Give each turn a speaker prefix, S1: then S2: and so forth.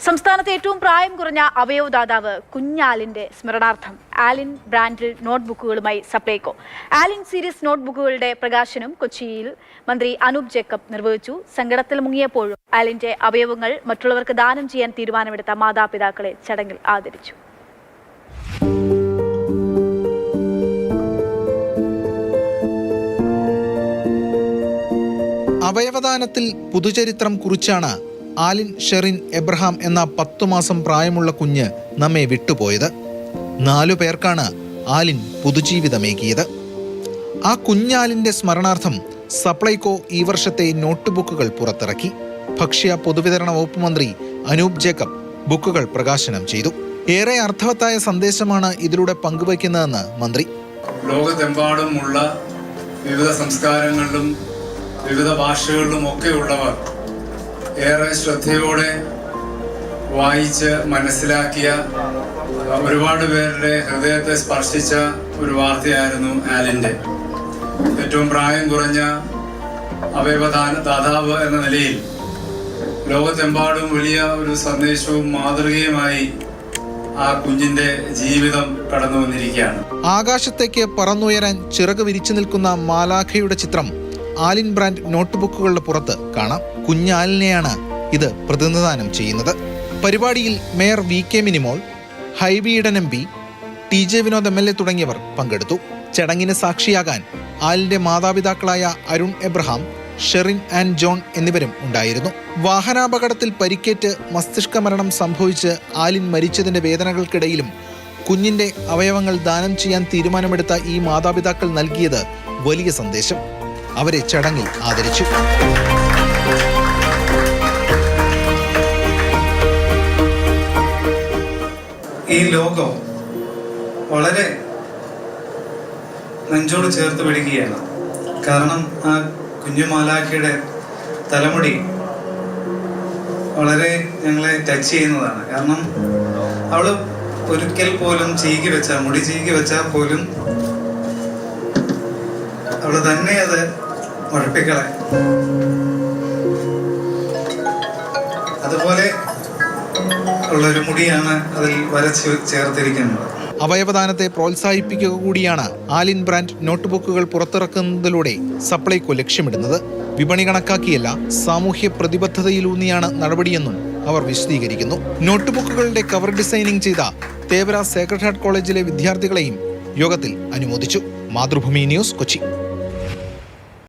S1: സംസ്ഥാനത്തെ ഏറ്റവും പ്രായം കുറഞ്ഞ അവയവദാതാവ് കുഞ്ഞാലിന്റെ സ്മരണാർത്ഥം ആലിൻ ബ്രാൻഡിൽ നോട്ട്ബുക്കുകളുമായി സപ്ലൈകോ. ആലിൻ സീരീസ് നോട്ട്ബുക്കുകളുടെ പ്രകാശനം കൊച്ചിയിൽ മന്ത്രി അനൂപ് ജേക്കബ് നിർവഹിച്ചു. സങ്കടത്തിൽ മുങ്ങിയപ്പോഴും ആലിന്റെ അവയവങ്ങൾ മറ്റുള്ളവർക്ക് ദാനം ചെയ്യാൻ തീരുമാനമെടുത്ത മാതാപിതാക്കളെ ചടങ്ങിൽ ആദരിച്ചു.
S2: അവയവദാനത്തിൽ പുതുചരിത്രം കുറിച്ചാണ് ആലിൻ ഷെറിൻ എബ്രഹാം എന്ന 10 മാസം പ്രായമുള്ള കുഞ്ഞ് നമ്മെ വിട്ടുപോയത്. 4 പേർക്കാണ് ആലിൻ പുതുജീവിതമേകിയത്. ആ കുഞ്ഞാലിൻ്റെ സ്മരണാർത്ഥം സപ്ലൈകോ ഈ വർഷത്തെ നോട്ട് ബുക്കുകൾ പുറത്തിറക്കി. ഭക്ഷ്യ പൊതുവിതരണ വകുപ്പ് മന്ത്രി അനൂപ് ജേക്കബ് ബുക്കുകൾ പ്രകാശനം ചെയ്തു. ഏറെ അർത്ഥവത്തായ സന്ദേശമാണ് ഇതിലൂടെ പങ്കുവയ്ക്കുന്നതെന്ന് മന്ത്രി.
S3: ലോകത്തെമ്പാടുമുള്ള വിവിധ സംസ്കാരങ്ങളിലും വിവിധ ഭാഷകളിലും ഒക്കെ ഉള്ളവർ ഏറെ ശ്രദ്ധയോടെ വായിച്ച് മനസ്സിലാക്കിയ ഒരുപാട് പേരുടെ ഹൃദയത്തെ സ്പർശിച്ച ഒരു വാർത്തയായിരുന്നു ആലിൻ്റെ. ഏറ്റവും പ്രായം കുറഞ്ഞ അവയവദാതാവ് എന്ന നിലയിൽ ലോകത്തെമ്പാടും വലിയ ഒരു സന്ദേശവും മാതൃകയുമായി ആ കുഞ്ഞിന്റെ ജീവിതം കടന്നു വന്നിരിക്കുകയാണ്.
S2: ആകാശത്തേക്ക് പറന്നുയരാൻ ചിറക് വിരിച്ചു നിൽക്കുന്ന മാലാഖയുടെ ചിത്രം ആലിൻ ബ്രാൻഡ് നോട്ട്ബുക്കുകളുടെ പുറത്ത് കാണാം. കുഞ്ഞാലിനെയാണ് ഇത് പ്രതിനിധാനം ചെയ്യുന്നത്. പരിപാടിയിൽ mayor VK Minimol, Hibi Eden MP, TJ Vinod MLA തുടങ്ങിയവർ പങ്കെടുത്തു. ചടങ്ങിന് സാക്ഷിയാകാൻ ആലിന്റെ മാതാപിതാക്കളായ അരുൺ എബ്രഹാം, ഷെറിൻ ആൻഡ് ജോൺ എന്നിവരും ഉണ്ടായിരുന്നു. വാഹനാപകടത്തിൽ പരിക്കേറ്റ് മസ്തിഷ്ക മരണം സംഭവിച്ച് ആലിൻ മരിച്ചതിന്റെ വേദനകൾക്കിടയിലും കുഞ്ഞിന്റെ അവയവങ്ങൾ ദാനം ചെയ്യാൻ തീരുമാനമെടുത്ത ഈ മാതാപിതാക്കൾ നൽകിയത് വലിയ സന്ദേശം. അവരെ ചടങ്ങിൽ ആദരിച്ചു.
S4: ഈ ലോകം വളരെ നെഞ്ചോട് ചേർത്ത് പിടിക്കുകയാണ്. കാരണം ആ കുഞ്ഞുമാലാഖയുടെ തലമുടി വളരെ ഞങ്ങളെ ടച്ച് ചെയ്യുന്നതാണ്. കാരണം അവള് ഒരിക്കൽ പോലും മുടി ചീകി വെച്ചാൽ പോലും അവള് തന്നെ അത് മുഴപ്പിക്കളെ. അതുപോലെ ഉള്ളൊരു മുടിയാണ് അതിൽ വരച്ച് ചേർത്തിരിക്കുന്നത്.
S2: അവയവദാനത്തെ പ്രോത്സാഹിപ്പിക്കുക കൂടിയാണ് ആലിൻ ബ്രാൻഡ് നോട്ട്ബുക്കുകൾ പുറത്തിറക്കുന്നതിലൂടെ സപ്ലൈകോ ലക്ഷ്യമിടുന്നത്. വിപണി കണക്കാക്കിയല്ല, സാമൂഹ്യ പ്രതിബദ്ധതയിലൂന്നിയാണ് നടപടിയെന്നും അവർ വിശദീകരിക്കുന്നു. നോട്ട്ബുക്കുകളുടെ കവർ ഡിസൈനിങ് ചെയ്ത തേവര സേക്രഡ് ഹാർട്ട് കോളേജിലെ വിദ്യാർത്ഥികളെയും യോഗത്തിൽ അനുമോദിച്ചു. മാതൃഭൂമി ന്യൂസ്, കൊച്ചി.